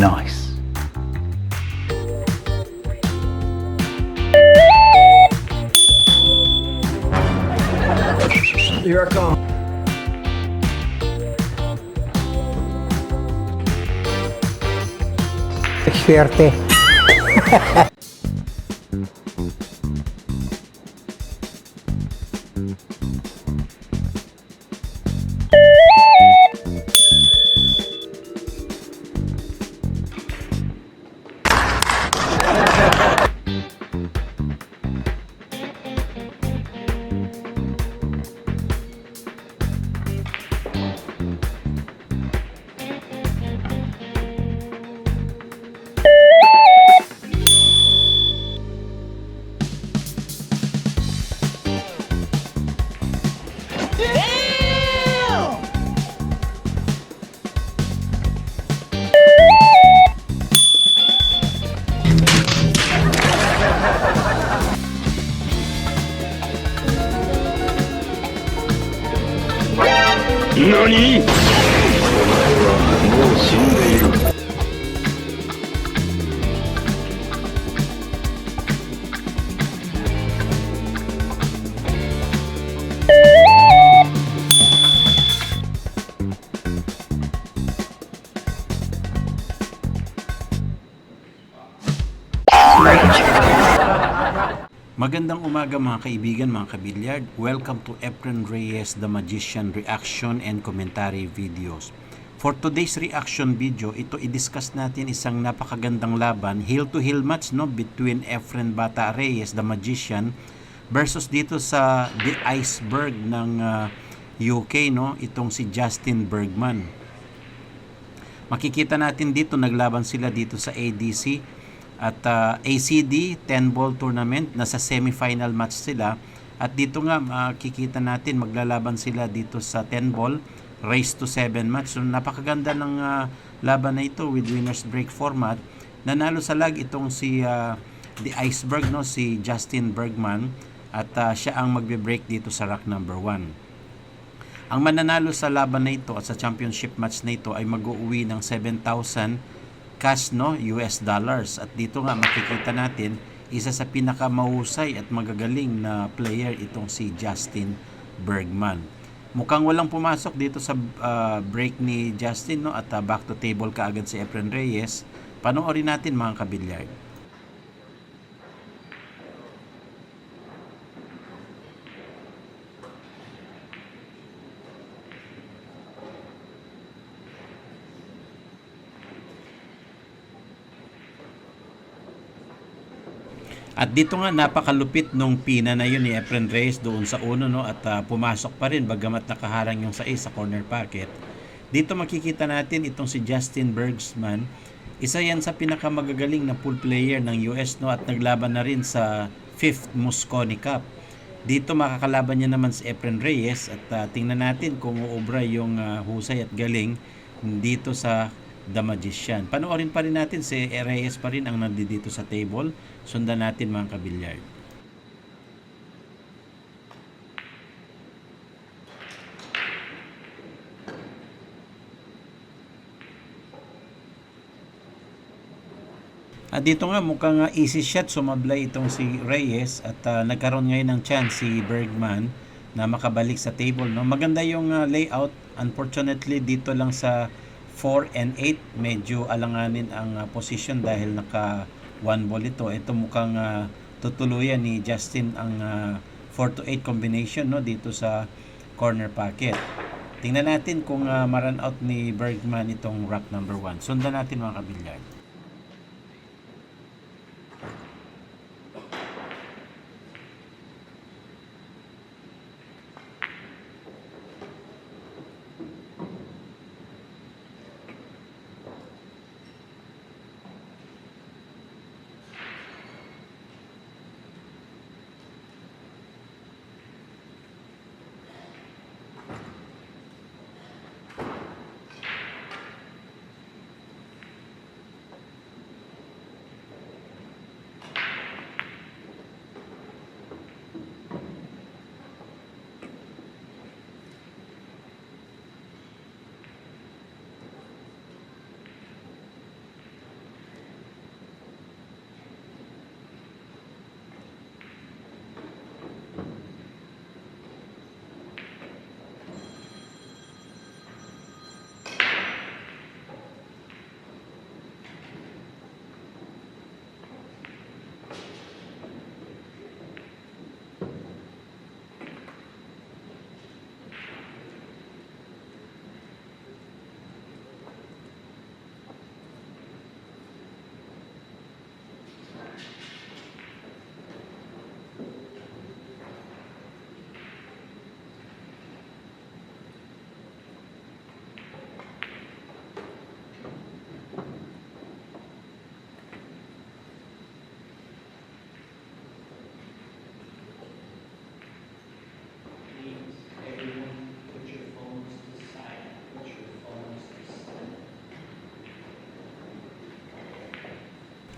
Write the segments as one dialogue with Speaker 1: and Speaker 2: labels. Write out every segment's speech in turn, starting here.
Speaker 1: Nice.
Speaker 2: Here I come.
Speaker 3: Swerte.
Speaker 4: NANI?! もう死んでいる。
Speaker 5: Magandang umaga mga kaibigan, mga kabilyard. Welcome to Efren Reyes The Magician reaction and commentary videos. For today's reaction video, ito i-discuss natin isang napakagandang laban, heel to heel match no, between Efren Bata Reyes The Magician versus dito sa The Iceberg ng UK no, itong si Justin Bergman. Makikita natin dito naglaban sila dito sa ADC at ACD 10 ball tournament, nasa semifinal match sila, at dito nga makikita natin maglalaban sila dito sa 10 ball race to 7 match. So napakaganda ng laban na ito with winners break format. Nanalo sa lag itong si The Iceberg no, si Justin Bergman, at siya ang magbe-break dito sa rack number 1. Ang mananalo sa laban na ito at sa championship match na ito ay mag-uuwi ng 7,000 cash no, US dollars. At dito nga makikita natin isa sa pinakamahusay at magagaling na player itong si Justin Bergman. Mukhang walang pumasok dito sa break ni Justin no, at back to table kaagad si Efren Reyes. Panoorin natin mga kabilyard. At dito nga napakalupit nung pina na yun ni Efren Reyes doon sa uno no, at pumasok pa rin bagamat nakaharang yung 6 sa corner pocket. Dito makikita natin itong si Justin Bergman, isa yan sa pinakamagagaling na pool player ng US no, at naglaban na rin sa 5th Mosconi Cup. Dito makakalaban niya naman si Efren Reyes, at tingnan natin kung uubra yung husay at galing dito sa The Magician. Panoorin pa rin natin si Reyes pa rin ang nandito sa table. Sundan natin mga kabilyard. At dito nga mukhang easy shot sumablay itong si Reyes, at nagkaroon ngayon ng chance si Bergman na makabalik sa table no. Maganda yung layout. Unfortunately dito lang sa 4 and 8 medyo alanganin ang position dahil naka 1 ball ito. Ito mukhang tutuluyan ni Justin ang 4 to 8 combination no, dito sa corner pocket. Tingnan natin kung ma-run out ni Bergman itong rack number 1. Sundan natin mga kabilyard.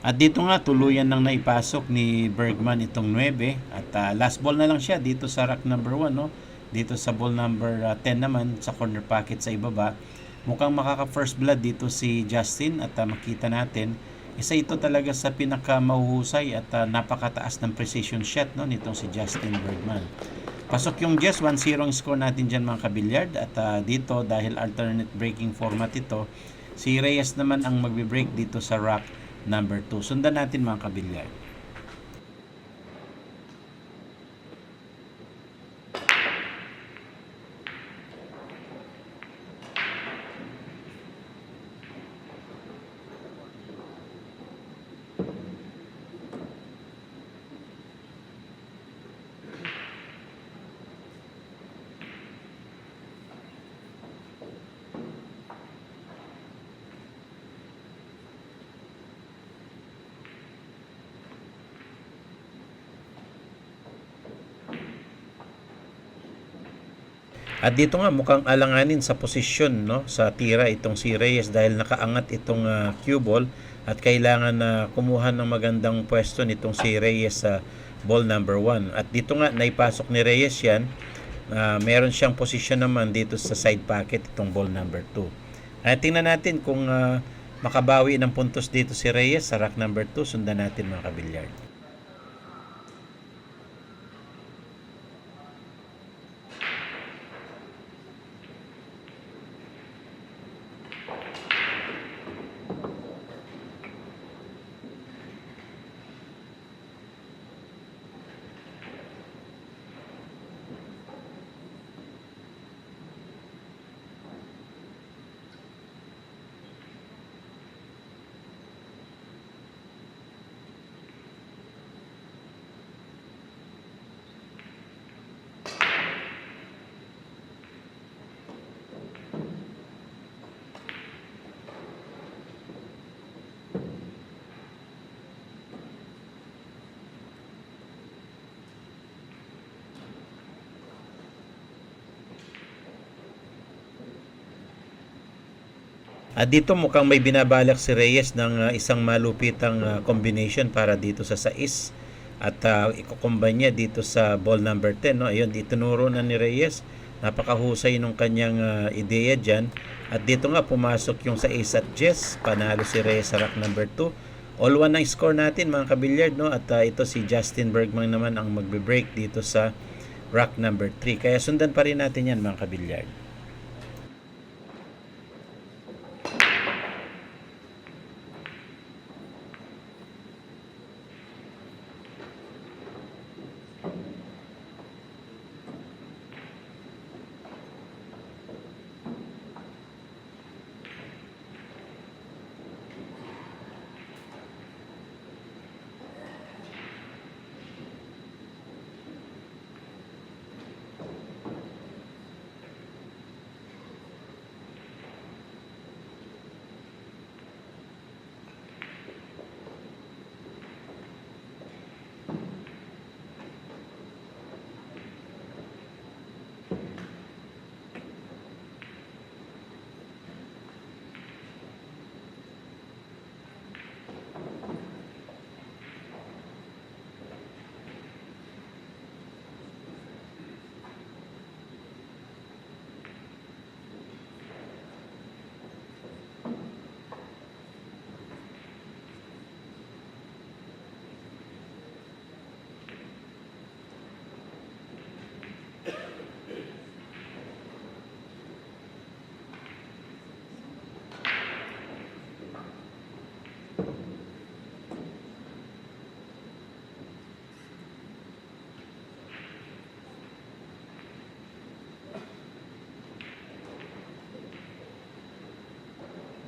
Speaker 5: At dito nga tuluyan nang naipasok ni Bergman itong 9 at last ball na lang siya dito sa rack number 1, no. Dito sa ball number 10 naman sa corner pocket sa ibaba. Mukhang makaka first blood dito si Justin at makita natin isa ito talaga sa pinaka mahuhusay at napakataas ng precision shot, no, nitong si Justin Bergman. Pasok yung Jess, 1-0 ang score natin dyan mga kabilyard. At dito dahil alternate breaking format ito, si Reyes naman ang magbe-break dito sa rack number 2. Sundan natin mga kabilyard. At dito nga mukhang alanganin sa posisyon, no, sa tira itong si Reyes dahil nakaangat itong cue ball at kailangan na kumuha ng magandang pwesto nitong si Reyes sa ball number 1. At dito nga naipasok ni Reyes yan. Meron siyang posisyon naman dito sa side pocket itong ball number 2. Tingnan natin kung makabawi ng puntos dito si Reyes sa rack number 2. Sundan natin mga kabilyard. At dito mukhang may binabalak si Reyes ng isang malupitang combination para dito sa 6 at iko-combine niya dito sa ball number 10, no. Ayun, itinuro na ni Reyes. Napakahusay nung kanyang ideya diyan. At dito nga pumasok yung sa ace at Jess. Panalo si Reyes sa rack number 2. All 1 ang score natin mga kabilyard, no. At ito si Justin Bergman naman ang magbe-break dito sa rack number 3. Kaya sundan pa rin natin yan mga kabilyard.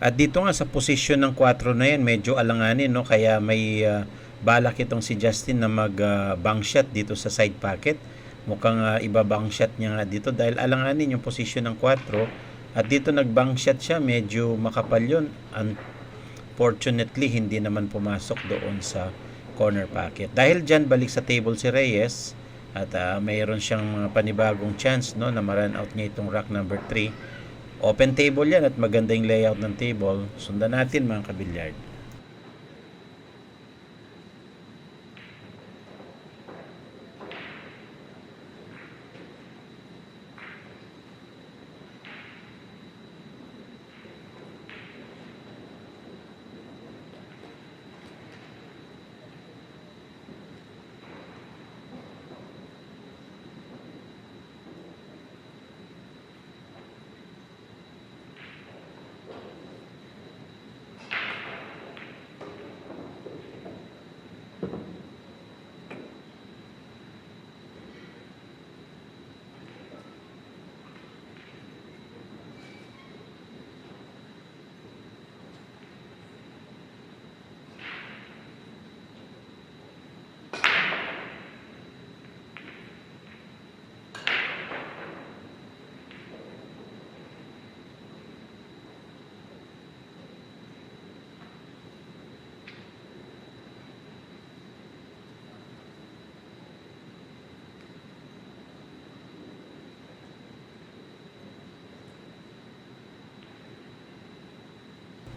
Speaker 5: At dito nga sa posisyon ng 4 na yan, medyo alanganin, no? Kaya may balak itong si Justin na mag bank shot dito sa side pocket. Mukhang iba bank shot niya nga dito dahil alanganin yung posisyon ng 4. At dito nag bank shot siya, medyo makapal yun. Unfortunately, hindi naman pumasok doon sa corner pocket. Dahil dyan, balik sa table si Reyes. At mayroon siyang mga panibagong chance, no, na ma-run out niya itong rack number 3. Open table yan at maganda yung layout ng table. Sundan natin mga kabilyard.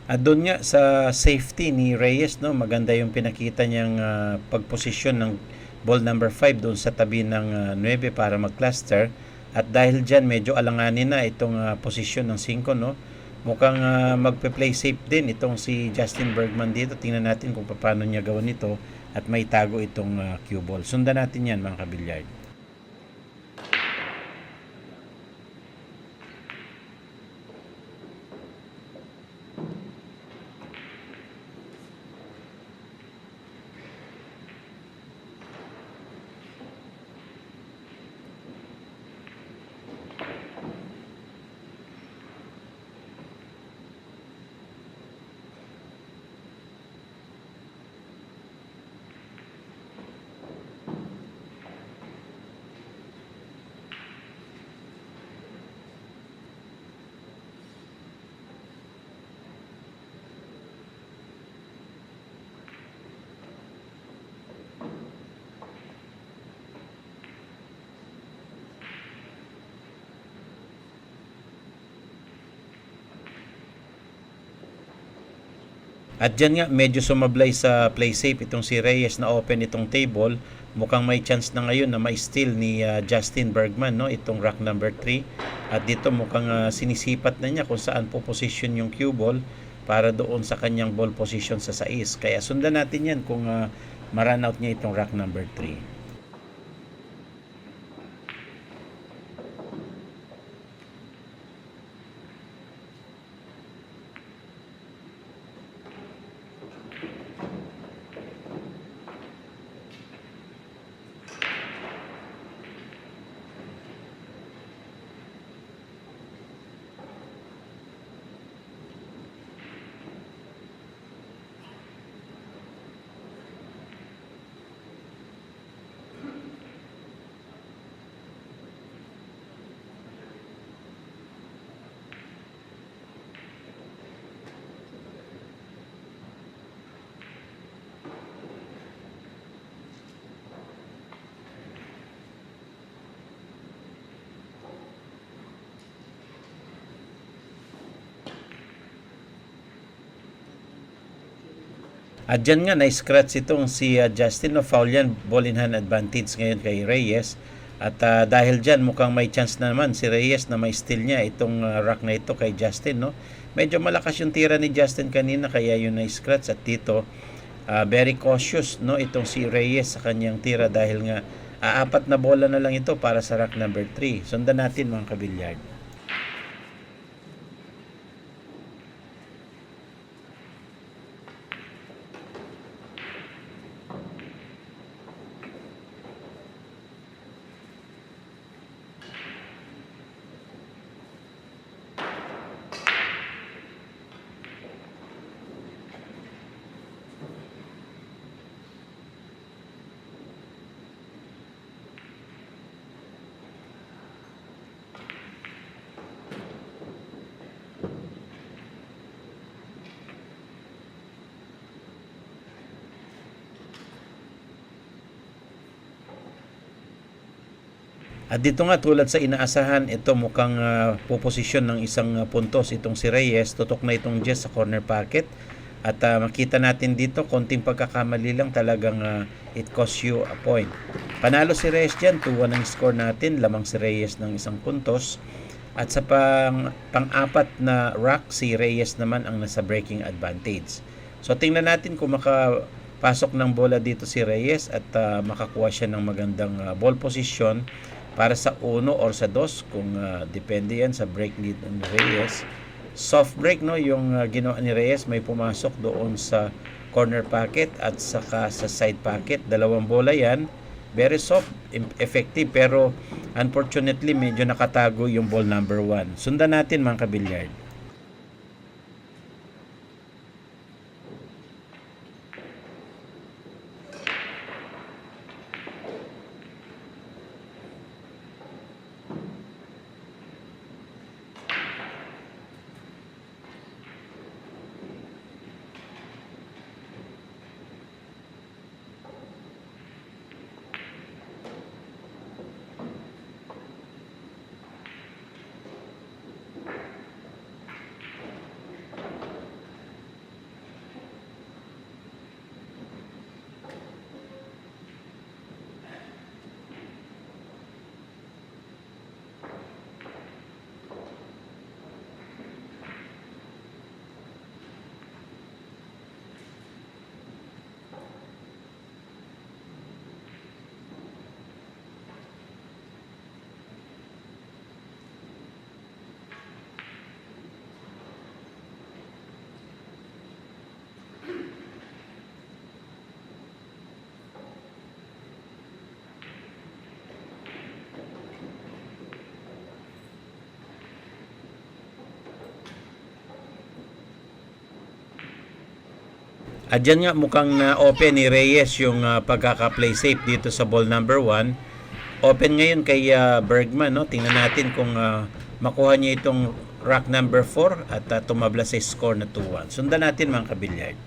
Speaker 5: At doon nga sa safety ni Reyes, no, maganda yung pinakita niyang pagposisyon ng ball number 5 doon sa tabi ng 9 para mag-cluster. At dahil dyan, medyo alanganin na itong posisyon ng 5, no. Mukhang magpe-play safe din itong si Justin Bergman dito. Tingnan natin kung paano niya gawin ito at may tago itong cue ball. Sundan natin yan, mga kabilyard. At dyan nga, medyo sumablay sa play safe itong si Reyes na open itong table. Mukhang may chance na ngayon na ma-steal ni Justin Bergman, no, itong rack number 3. At dito mukhang sinisipat na niya kung saan po position yung cue ball para doon sa kanyang ball position sa 6. Kaya sundan natin yan kung ma-run out niya itong rack number 3. At dyan nga, na-scratch itong si Justin, no, foul yan, ball in hand advantage ngayon kay Reyes. At dahil dyan, mukhang may chance na naman si Reyes na may steal niya itong rack na ito kay Justin, no. Medyo malakas yung tira ni Justin kanina, kaya yun na-scratch. At dito, very cautious, no, itong si Reyes sa kanyang tira dahil nga apat na bola na lang ito para sa rack number 3. Sundan natin, mga kabilyard. At dito nga, tulad sa inaasahan, ito mukhang puposisyon ng isang puntos itong si Reyes. Tutok na itong Jess sa corner pocket. At makita natin dito, konting pagkakamali lang talagang it costs you a point. Panalo si Reyes dyan, 2-1 ang score natin. Lamang si Reyes ng isang puntos. At sa pang-apat na rack, si Reyes naman ang nasa breaking advantage. So tingnan natin kung makapasok ng bola dito si Reyes at makakuha siya ng magandang ball position para sa 1 or sa 2 kung depende yan sa break need ng Reyes. Soft break, no, yung ginawa ni Reyes, may pumasok doon sa corner pocket at saka sa side pocket. Dalawang bola yan, very soft, effective, pero unfortunately medyo nakatago yung ball number 1. Sundan natin, mga kabilyard. At dyan nga mukhang na-open ni Reyes yung pagkaka-play safe dito sa ball number 1. Open ngayon kay Bergman. No? Tingnan natin kung makuha niya itong rack number 4 at tumabla sa score na 2-1. Sundan natin mga kabilyard.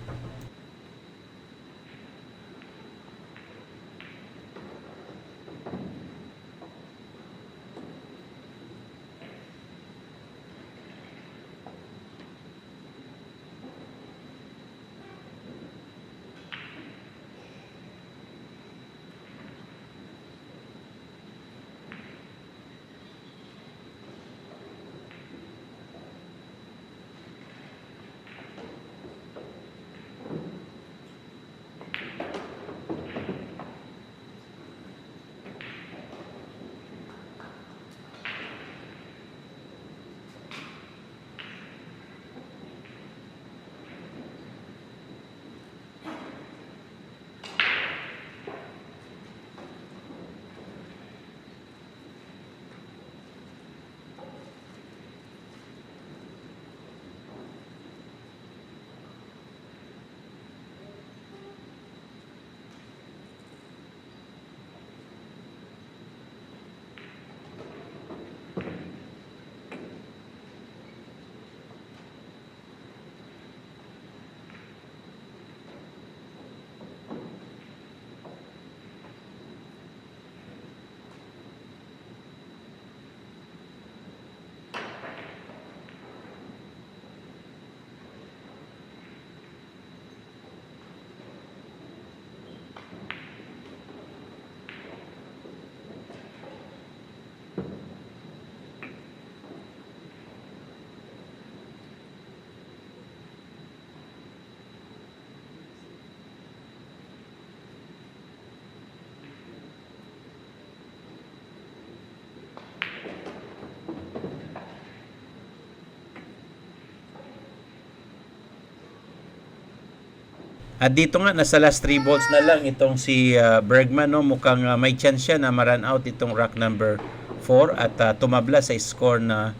Speaker 5: At dito nga, nasa last 3 balls na lang itong si Bergman. No? Mukhang may chance siya na ma-run out itong rack number 4 at tumabla sa score na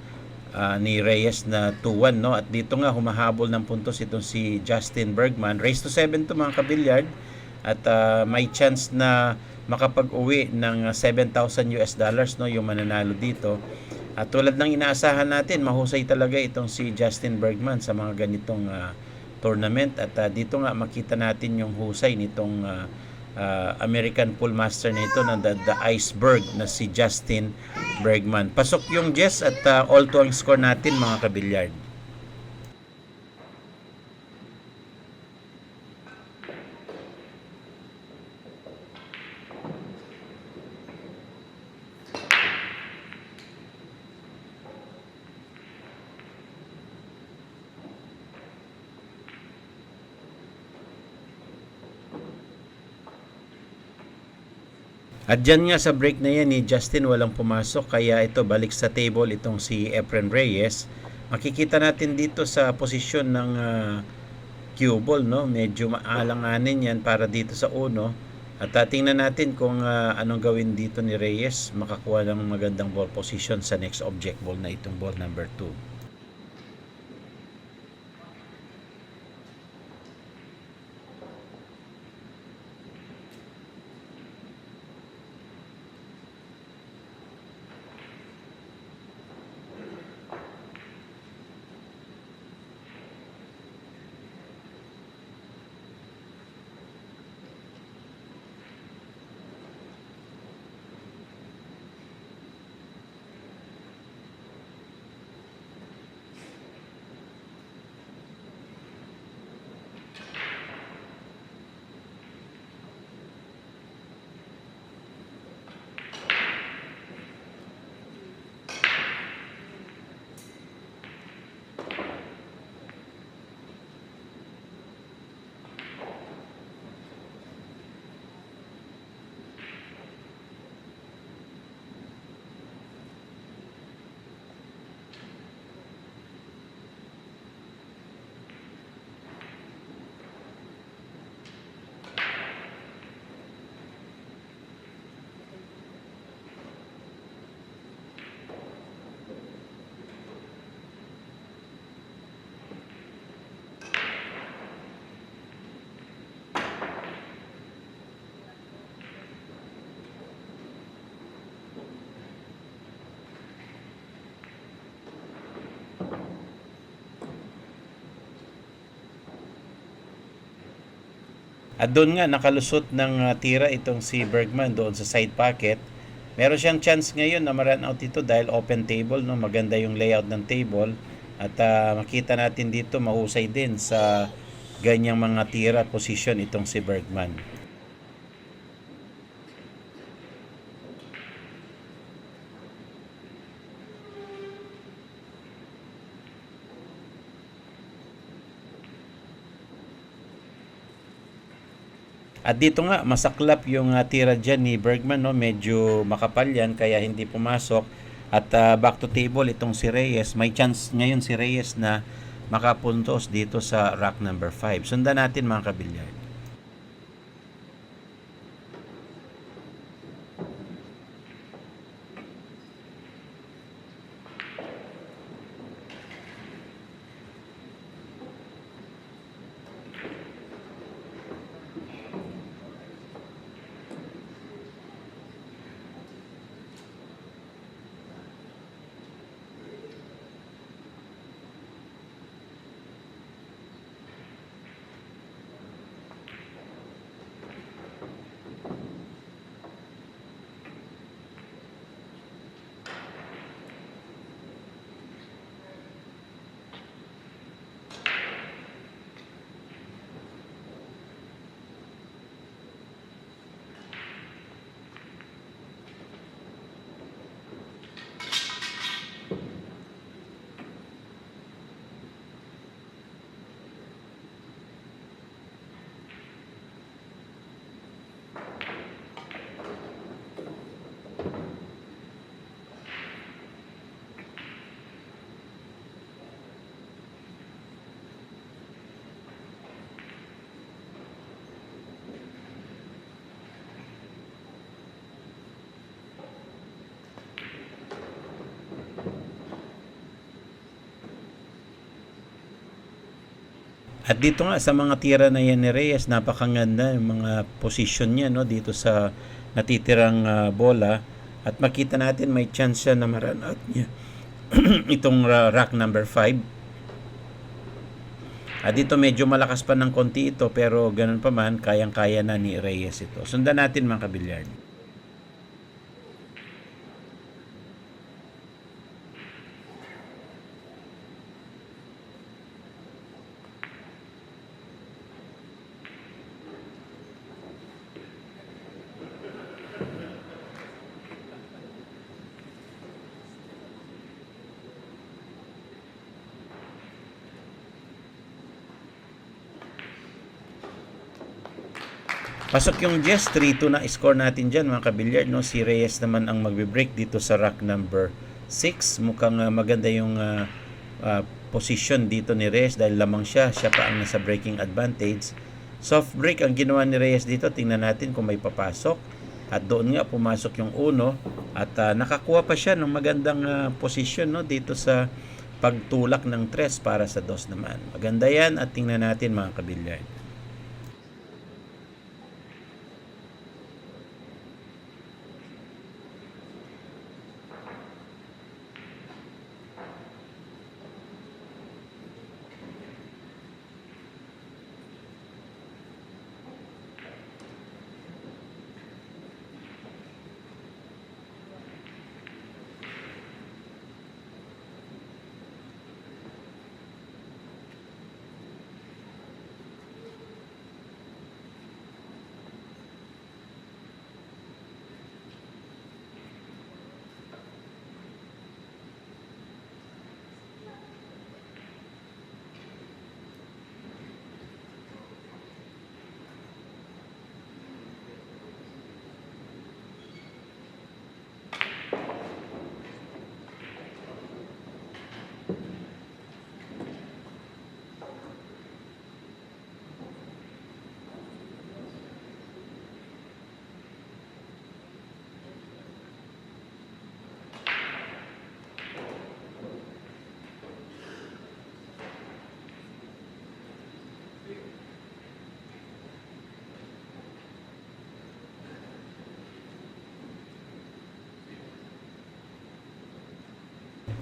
Speaker 5: ni Reyes na 2-1. No? At dito nga, humahabol ng puntos itong si Justin Bergman. Race to 7 to mga kabilyard. At may chance na makapag-uwi ng $7,000 no? Yung mananalo dito. At tulad ng inaasahan natin, mahusay talaga itong si Justin Bergman sa mga ganitong tournament. At dito nga makita natin yung husay nitong American Pool Master na ito na the Iceberg na si Justin Bergman. Pasok yung Jess at all to ang score natin mga kabilyard. At dyan nga sa break na yan ni Justin walang pumasok kaya ito balik sa table itong si Efren Reyes. Makikita natin dito sa posisyon ng cue ball no, medyo maalanganin yan para dito sa uno. At tingnan natin kung anong gawin dito ni Reyes, makakuha ng magandang ball position sa next object ball na itong ball number 2. At doon nga nakalusot ng tira itong si Bergman doon sa side pocket. Meron siyang chance ngayon na ma-run out ito dahil open table, no? Maganda yung layout ng table. At makita natin dito mahusay din sa ganyang mga tira position itong si Bergman. At dito nga, masaklap yung tira dyan ni Bergman, no? Medyo makapal yan, kaya hindi pumasok. At back to table itong si Reyes. May chance ngayon si Reyes na makapuntos dito sa rack number 5. Sundan natin mga kabilyard. At dito nga sa mga tira na yan ni Reyes, napakaganda yung mga position niya, no, dito sa natitirang bola. At makita natin may chance siya na ma-run out niya itong rack number 5. At dito medyo malakas pa ng konti ito, pero ganun pa man, kayang-kaya na ni Reyes ito. Sundan natin mga kabilyard. Pasok yung Jess, 3-2 na score natin dyan mga kabilyard, no? Si Reyes naman ang magbe-break dito sa rack number 6. Mukhang maganda yung position dito ni Reyes dahil lamang siya pa ang nasa breaking advantage. Soft break ang ginawa ni Reyes dito. Tingnan natin kung may papasok. At doon nga pumasok yung 1 at nakakuha pa siya ng magandang position, no? Dito sa pagtulak ng 3 para sa 2 naman. Maganda yan at tingnan natin mga kabilyard.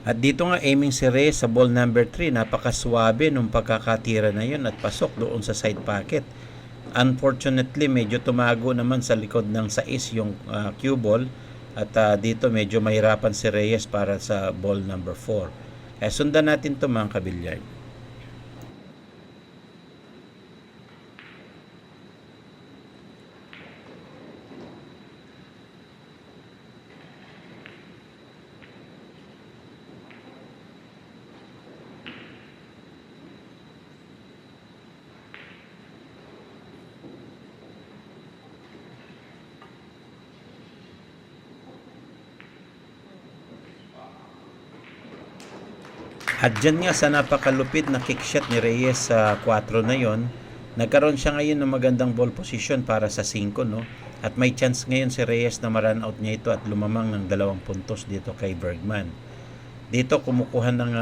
Speaker 5: At dito nga aiming si Reyes sa ball number 3. Napakaswabe nung pagkakatira na yun at pasok doon sa side pocket. Unfortunately, medyo tumago naman sa likod ng 6 yung cue ball at dito medyo mahirapan si Reyes para sa ball number 4. Kaya sundan natin to mga kabilyard. At dyan nga sa napakalupit na kick shot ni Reyes sa 4 na yon, nagkaroon siya ngayon ng magandang ball position para sa 5, no? At may chance ngayon si Reyes na ma-run out niya ito at lumamang ng 2 puntos dito kay Bergman. Dito kumukuha ng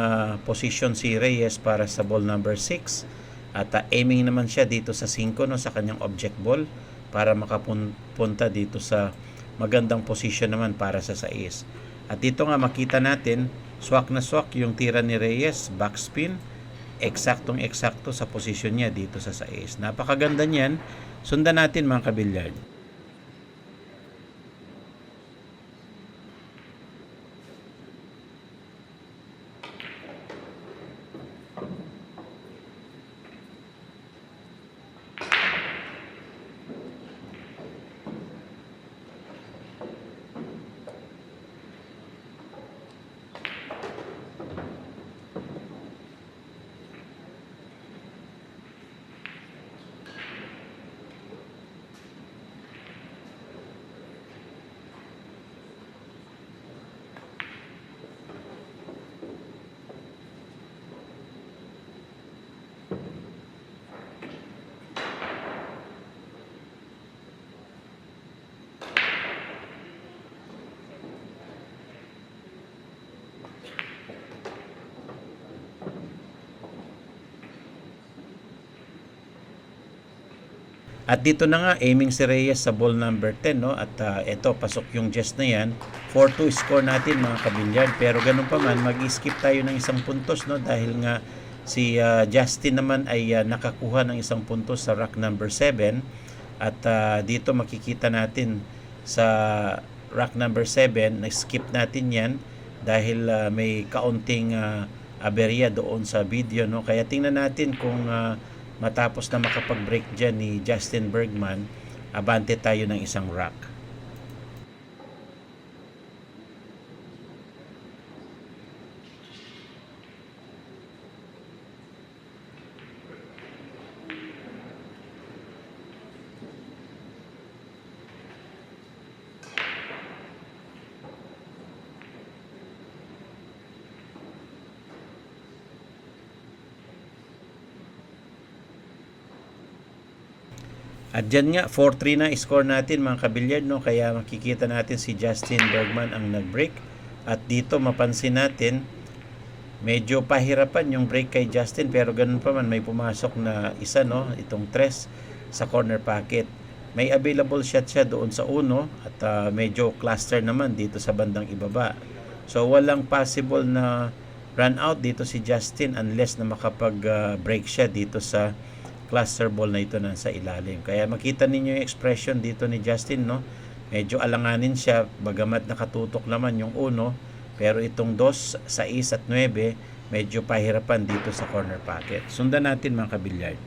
Speaker 5: position si Reyes para sa ball number 6 at aiming naman siya dito sa 5, no, sa kanyang object ball para makapunta dito sa magandang position naman para sa 6. At dito nga makita natin, swak na swak yung tira ni Reyes, backspin, eksaktong-eksakto sa posisyon niya dito sa 6. Napakaganda niyan. Sundan natin mga kabilyard. At dito na nga, aiming si Reyes sa ball number 10, no? At eto, pasok yung just na yan. 4-2 score natin mga kabilyard. Pero ganun pa man, mag-skip tayo ng isang puntos, no? Dahil nga si Justin naman ay nakakuha ng isang puntos sa rack number 7. At dito makikita natin sa rack number 7, na-skip natin yan dahil may kaunting aberya doon sa video, no? Kaya tingnan natin kung matapos na makapag-break dyan ni Justin Bergman, abante tayo ng isang rack. At dyan nga, 4-3 na score natin mga kabilyard, no? Kaya makikita natin si Justin Bergman ang nag-break. At dito mapansin natin, medyo pahirapan yung break kay Justin, pero ganun pa man, may pumasok na isa, no? Itong 3 sa corner pocket. May available shot siya doon sa 1 at medyo cluster naman dito sa bandang ibaba. So walang possible na run out dito si Justin unless na makapag-break siya dito sa cluster ball na ito na sa ilalim. Kaya makita ninyo yung expression dito ni Justin, no? Medyo alanganin siya, bagamat nakatutok naman yung 1, pero itong 2, 6 at 9, medyo pahirapan dito sa corner pocket. Sundan natin mga kabilyard.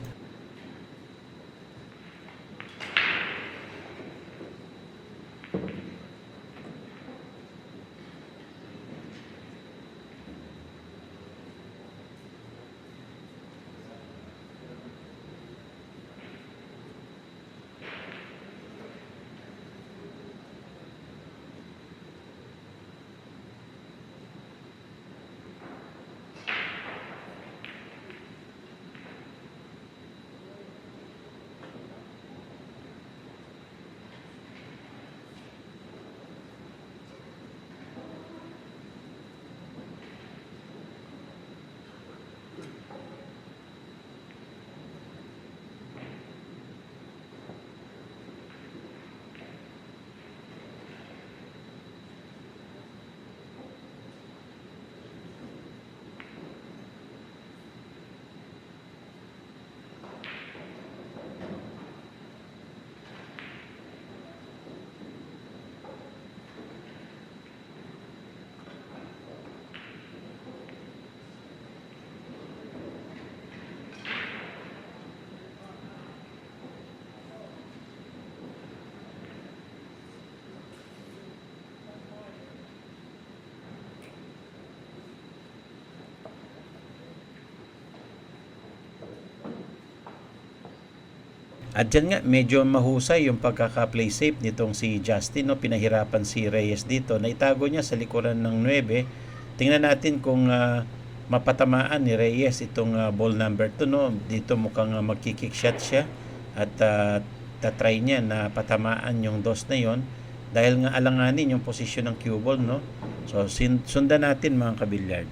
Speaker 5: At dyan nga, medyo mahusay yung pagkaka-play safe nitong si Justin. No? Pinahirapan si Reyes dito. Naitago niya sa likuran ng 9. Tingnan natin kung mapatamaan ni Reyes itong ball number 2. No? Dito mukhang magkikick shot siya. At tatry niya na patamaan yung dos na yon. Dahil nga alanganin yung posisyon ng cue ball. No? So sundan natin mga kabilyard.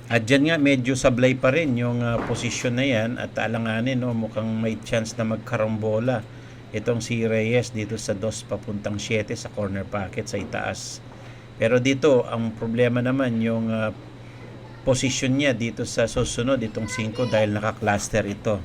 Speaker 5: At dyan nga medyo sablay pa rin yung posisyon na yan at alanganin, no, mukhang may chance na magkarambola itong si Reyes dito sa 2 papuntang 7 sa corner pocket sa itaas. Pero dito ang problema naman yung posisyon niya dito sa susunod itong 5 dahil naka-cluster ito.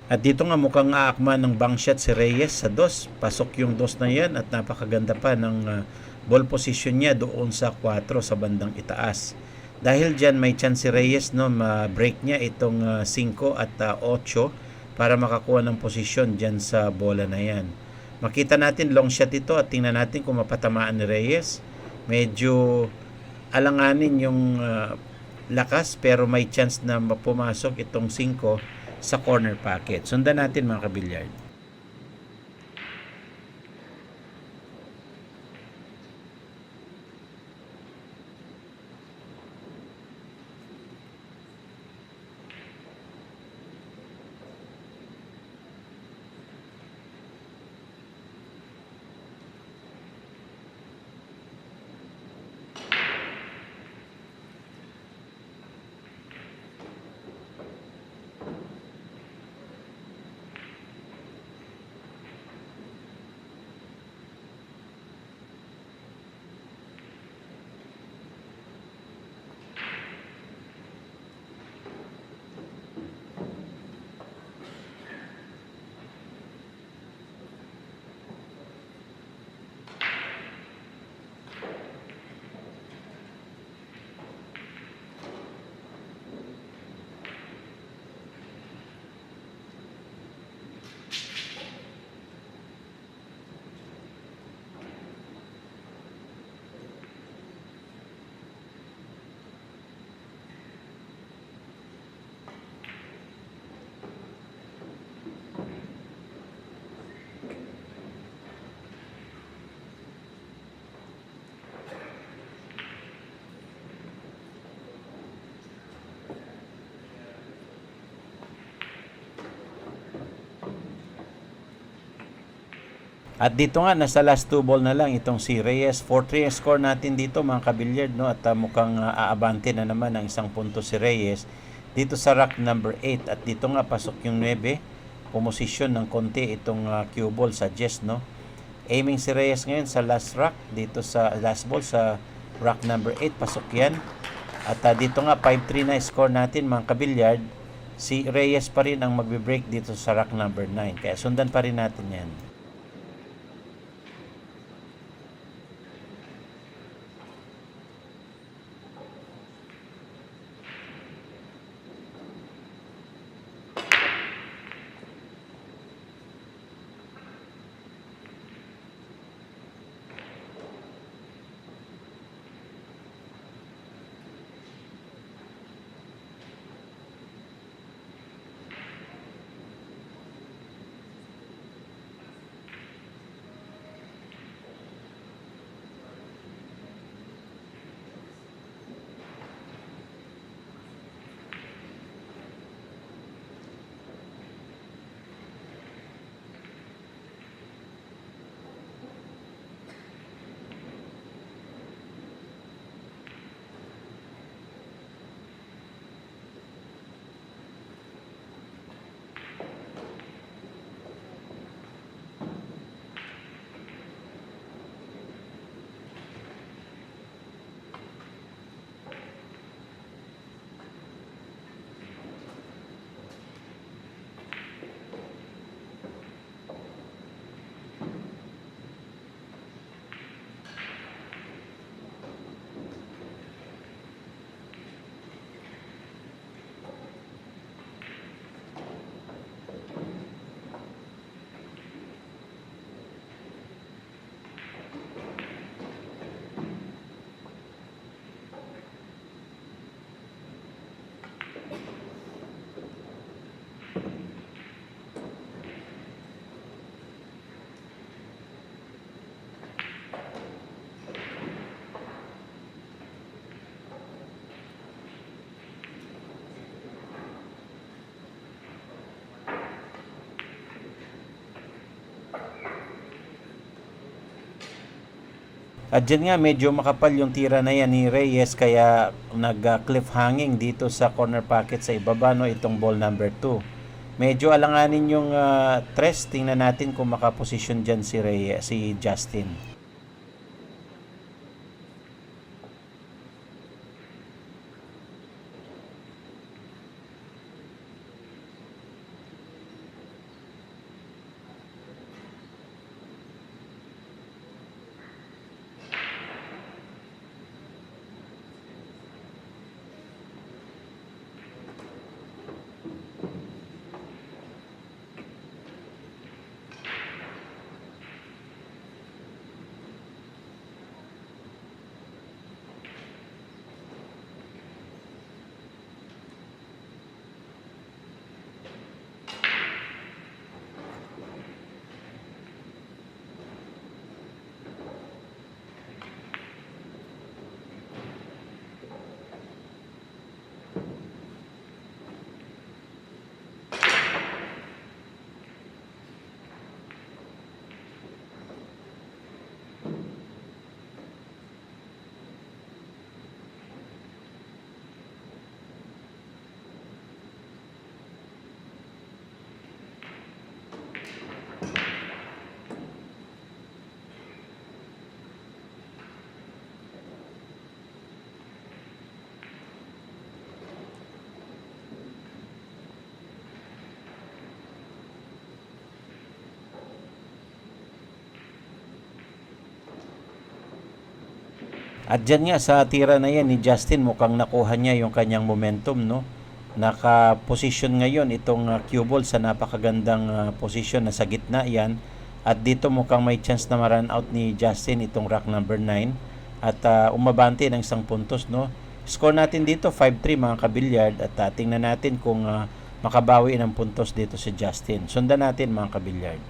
Speaker 5: At dito nga mukhang aakma ng bank shot si Reyes sa dos. Pasok yung dos na yan at napakaganda pa ng ball position niya doon sa 4 sa bandang itaas. Dahil dyan may chance si Reyes, no, ma-break niya itong 5 at 8 para makakuha ng posisyon dyan sa bola na yan. Makita natin long shot ito at tingnan natin kung mapatamaan ni Reyes. Medyo alanganin yung lakas pero may chance na pumasok itong 5 sa corner pocket. Sundan natin mga kabilyard. At dito nga, nasa last 2 ball na lang itong si Reyes. 4-3 ang score natin dito mga kabilyard, no? At mukhang aabante na naman ang isang punto si Reyes dito sa rack number 8. At dito nga, pasok yung 9. Pumosisyon ng konti itong cue ball sa Jess, no? Aiming si Reyes ngayon sa last rack, dito sa last ball sa rack number 8. Pasok yan. At dito nga, 5-3 na score natin mga kabilyard. Si Reyes pa rin ang magbe-break dito sa rack number 9. Kaya sundan pa rin natin yan. At dyan nga, medyo makapal yung tira na yan ni Reyes, kaya nag-cliffhanging dito sa corner pocket sa ibaba, no, itong ball number 2. Medyo alanganin yung tres. Tingnan natin kung makaposisyon dyan si Reyes, si Justin. At dyan nga sa tira na yan ni Justin, mukhang nakuha niya yung kanyang momentum, no? Naka-position ngayon itong cue ball sa napakagandang position na sa gitna yan. At dito mukhang may chance na ma-run out ni Justin itong rack number 9. At umabante ng isang puntos, no? Score natin dito 5-3 mga kabilyard. At tingnan natin kung makabawi ng puntos dito si Justin. Sundan natin mga kabilyard.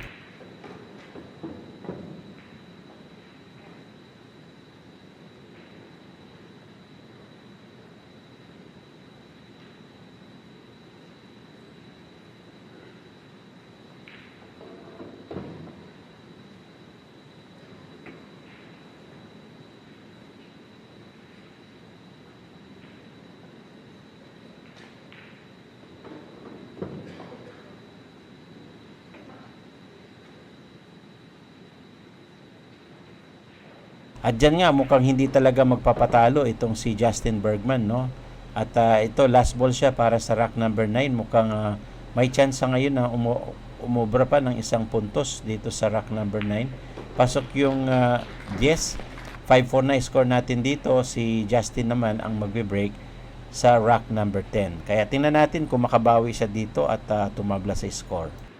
Speaker 5: At dyan nga mukhang hindi talaga magpapatalo itong si Justin Bergman, no? At ito last ball siya para sa rack number 9. Mukhang may chance ngayon na umobra pa ng isang puntos dito sa rack number 9. Pasok yung 10. 5-4 na score natin dito. Si Justin naman ang magbe-break sa rack number 10. Kaya tingnan natin kung makabawi siya dito at tumabla sa score.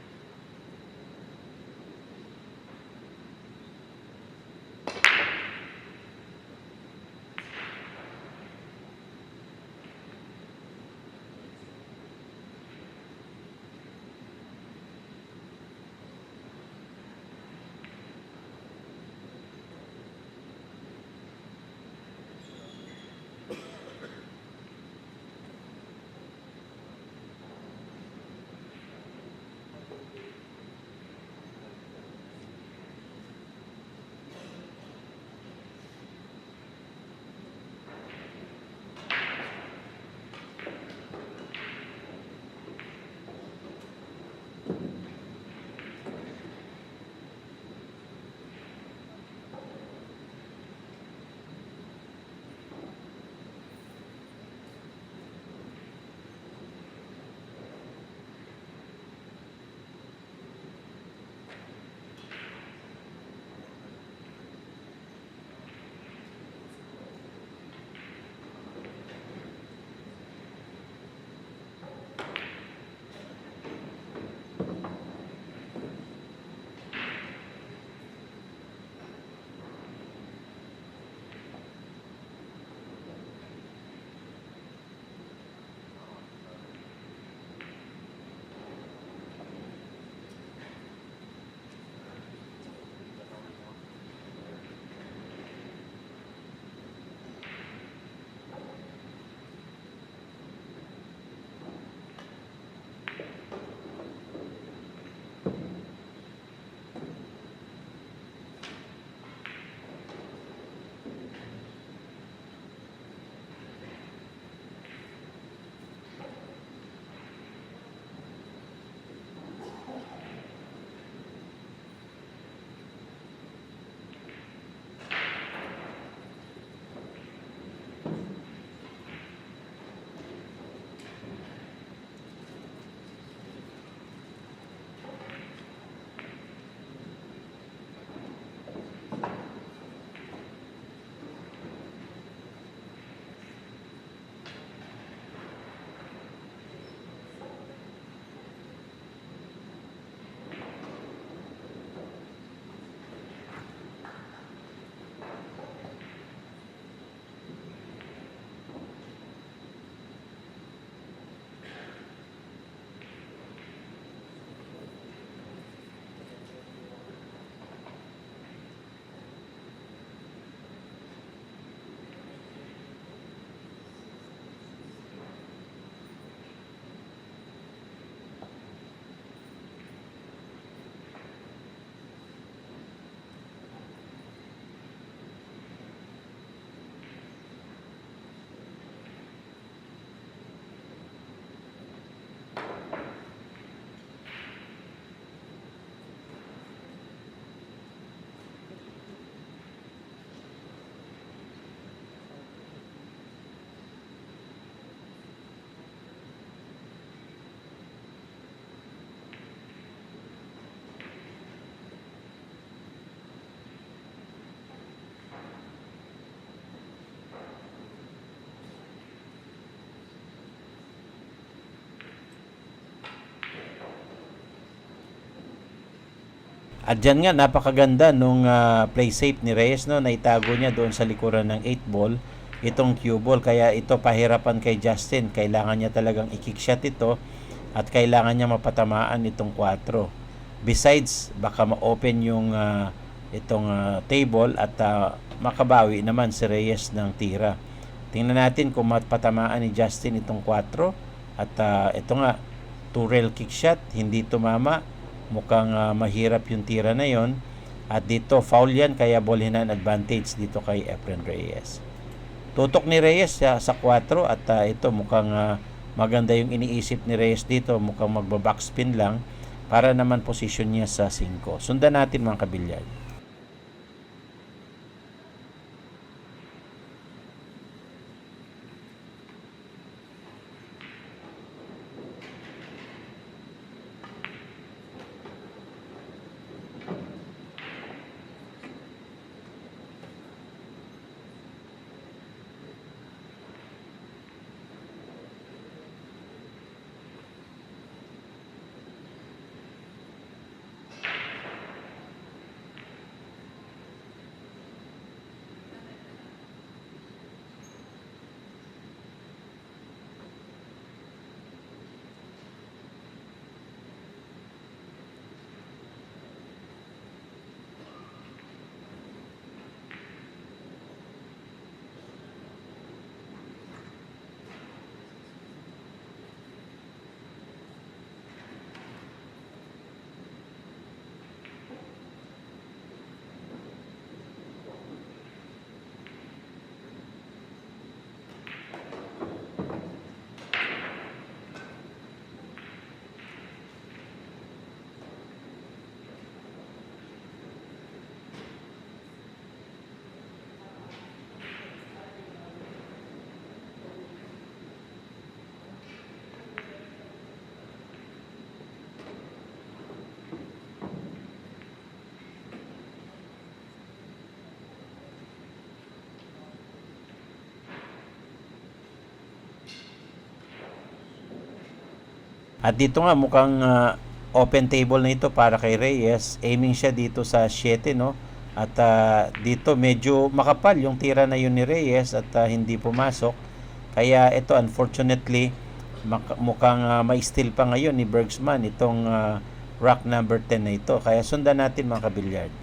Speaker 5: At dyan nga, napakaganda nung play safe ni Reyes, no? Naitago niya doon sa likuran ng 8 ball itong cue ball. Kaya ito pahirapan kay Justin. Kailangan niya talagang i-kick shot ito at kailangan niya mapatamaan itong 4. Besides, baka ma-open yung itong table at makabawi naman si Reyes ng tira. Tingnan natin kung mapatamaan ni Justin itong 4. At ito nga, 2 rail kick shot, hindi tumama. Mukhang mahirap yung tira na yon. At dito, foul yan, kaya ball hinan advantage dito kay Efren Reyes. Tutok ni Reyes sa 4 at ito mukhang maganda yung iniisip ni Reyes dito. Mukhang magbabackspin lang para naman position niya sa 5. Sundan natin mga kabilyag. At dito nga mukhang open table na ito para kay Reyes. Aiming siya dito sa 7, no? At dito medyo makapal yung tira na yun ni Reyes at hindi pumasok. Kaya ito unfortunately mukhang ma-steal pa ngayon ni Bergsman itong rock number 10 na ito. Kaya sundan natin mga kabilyard.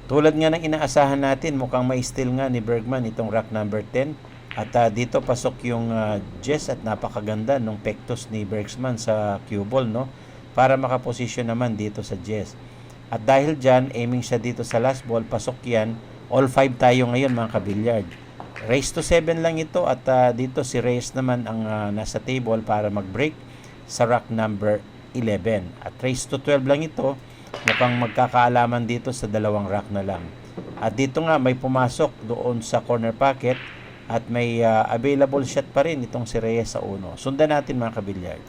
Speaker 5: Tulad nga ng inaasahan natin, mukhang ma-steal nga ni Bergman itong rack number 10. At dito pasok yung Jess at napakaganda nung pectus ni Bergsman sa cue ball, no? Para makaposisyon naman dito sa Jess. At dahil dyan, aiming siya dito sa last ball, pasok yan. All 5 tayo ngayon mga kabilyard. Race to 7 lang ito at dito si Reyes naman ang nasa table para mag-break sa rack number 11. At race to 12 lang ito. Mukhang magkakaalaman dito sa dalawang rack na lang. At dito nga may pumasok doon sa corner pocket at may available shot pa rin itong si Reyes sa uno. Sundan natin mga kabilyard.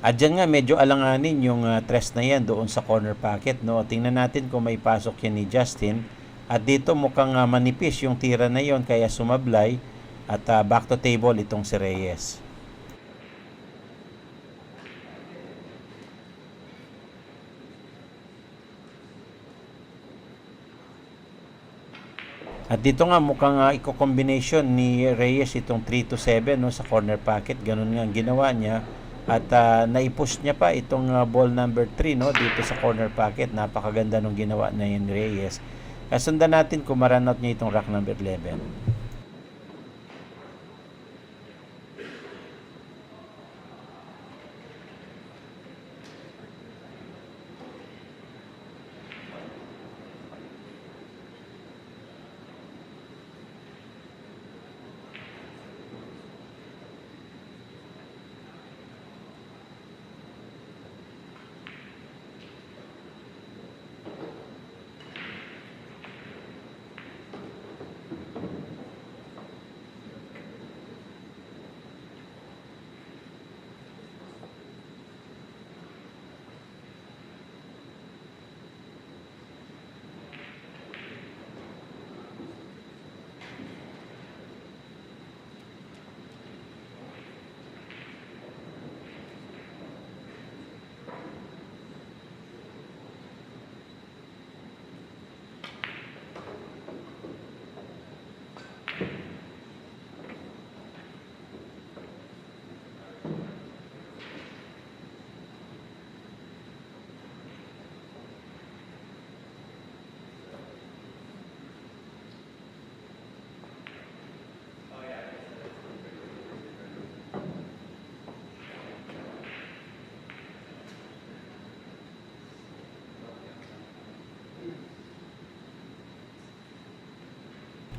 Speaker 5: At dyan nga medyo alanganin yung tres na yan doon sa corner pocket, no? Tingnan natin kung may pasok yan ni Justin. At dito mukhang manipis yung tira na yon kaya sumablay at back to table itong si Reyes. At dito nga mukhang i-combination ni Reyes itong 3 to 7, no, sa corner pocket. Ganun nga ang ginawa niya. At naipush niya pa itong ball number 3, no, dito sa corner pocket. Napakaganda nung ginawa na yun ni Reyes. Kasundan natin kung ma-run out niya itong rack number 11.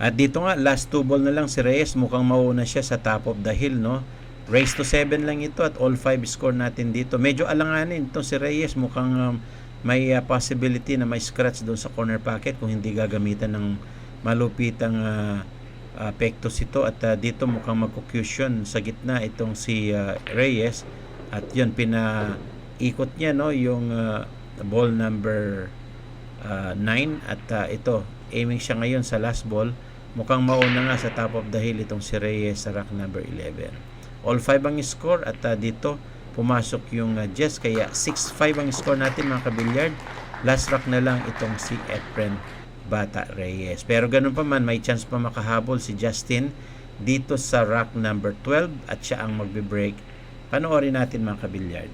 Speaker 5: At dito nga, last 2 ball na lang si Reyes. Mukhang mauna siya sa top of the hill, no? Race to 7 lang ito at all 5 score natin dito. Medyo alanganin itong si Reyes. Mukhang may possibility na may scratch doon sa corner pocket kung hindi gagamitan ng malupitang pektos ito. At dito mukhang magkukusyon sa gitna itong si Reyes. At yun, pinaikot niya, no, yung ball number 9. At ito, aiming siya ngayon sa last ball. Mukhang mauna nga sa top of the hill itong si Reyes sa rack number 11. All 5 ang score at dito pumasok yung Jess, kaya 6-5 ang score natin mga kabilyard. Last rack na lang itong si Efren Bata Reyes. Pero ganun pa man, may chance pa makahabol si Justin dito sa rack number 12 at siya ang magbe-break. Panoorin natin mga kabilyard.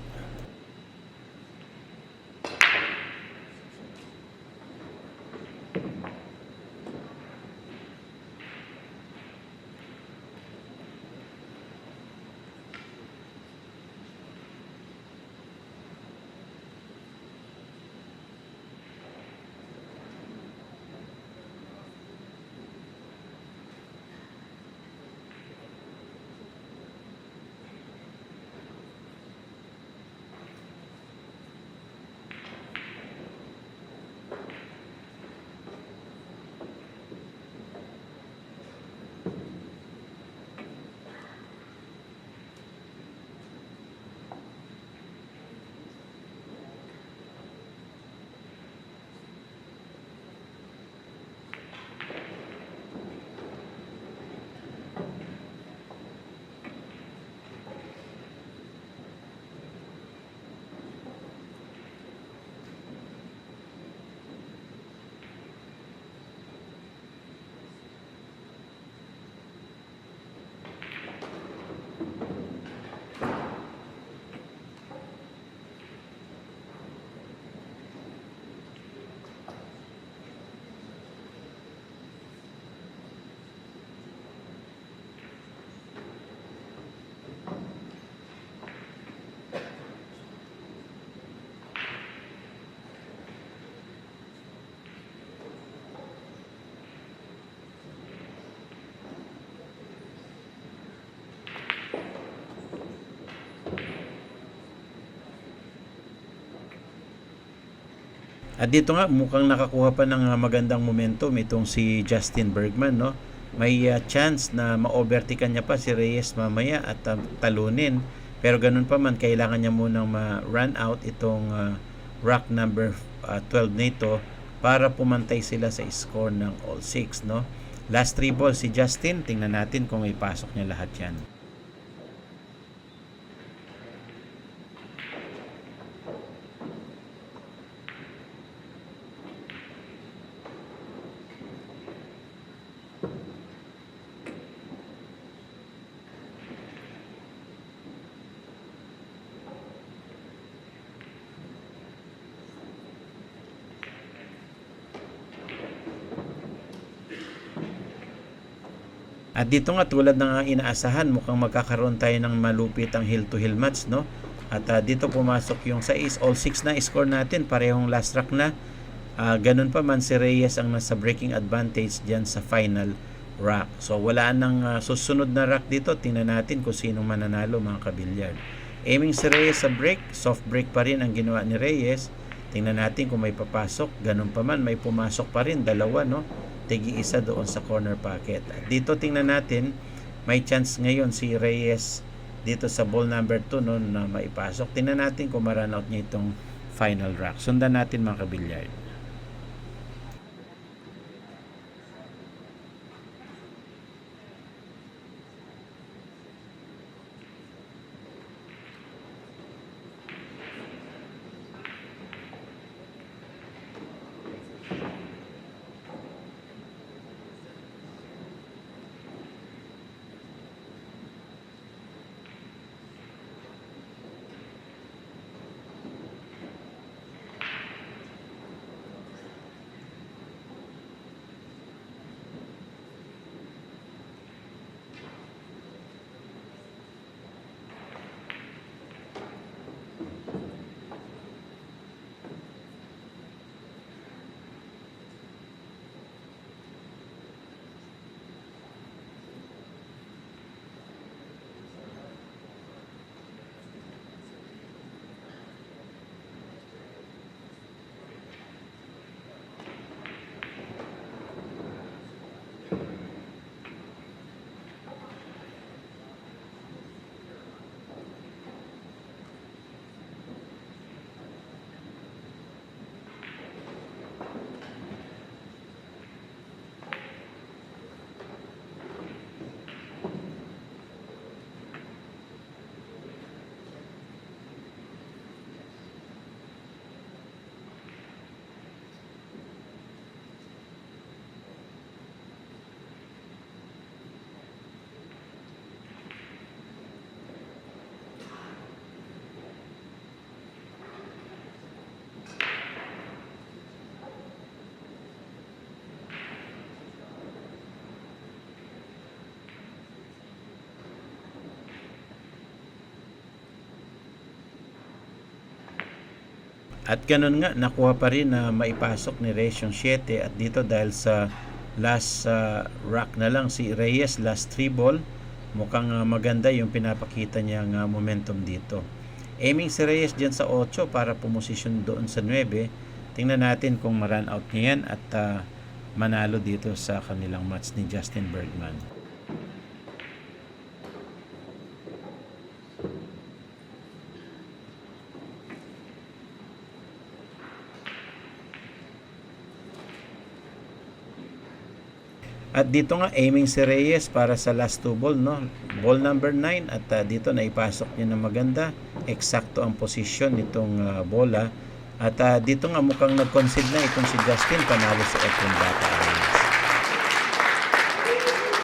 Speaker 5: At dito nga mukhang nakakuha pa ng magandang momentum itong si Justin Bergman, no? May chance na ma-overtaken niya pa si Reyes mamaya at talunin. Pero ganun pa man, kailangan niya munang ma-run out itong rack number 12 nito para pumantay sila sa score ng all 6, no? Last 3 balls si Justin, tingnan natin kung may pasok niya lahat yan. At dito nga tulad ng inaasahan, mukhang magkakaroon tayo ng malupit ang hill-to-hill match, no? At dito pumasok yung 6, all 6 na score natin, parehong last rack na. Ganun pa man, si Reyes ang nasa breaking advantage dyan sa final rack. So wala nang susunod na rack dito, tingnan natin kung sino mananalo mga kabilyard. Aiming si Reyes sa break, soft break pa rin ang ginawa ni Reyes. Tingnan natin kung may papasok, ganun pa man, may pumasok pa rin, dalawa, no? Tigi-isa doon sa corner pocket. At dito tingnan natin, may chance ngayon si Reyes dito sa ball number 2, no, na maipasok. Tingnan natin kung ma-run out niya itong final rack. Sundan natin mga kabilyard. At ganun nga, nakuha pa rin na maipasok ni Reyes yung 7. At dito dahil sa last rack na lang si Reyes, last 3 ball, mukhang maganda yung pinapakita niyang momentum dito. Aiming si Reyes dyan sa 8 para pumosisyon doon sa 9. Tingnan natin kung ma-run out niya yan at manalo dito sa kanilang match ni Justin Bergman. At dito nga aiming si Reyes para sa last 2 ball, no? Ball number 9 at dito naipasok niya na maganda. Eksakto ang posisyon nitong bola. At dito nga mukhang nag-concede na itong si Justin, panalo sa Efren Bata.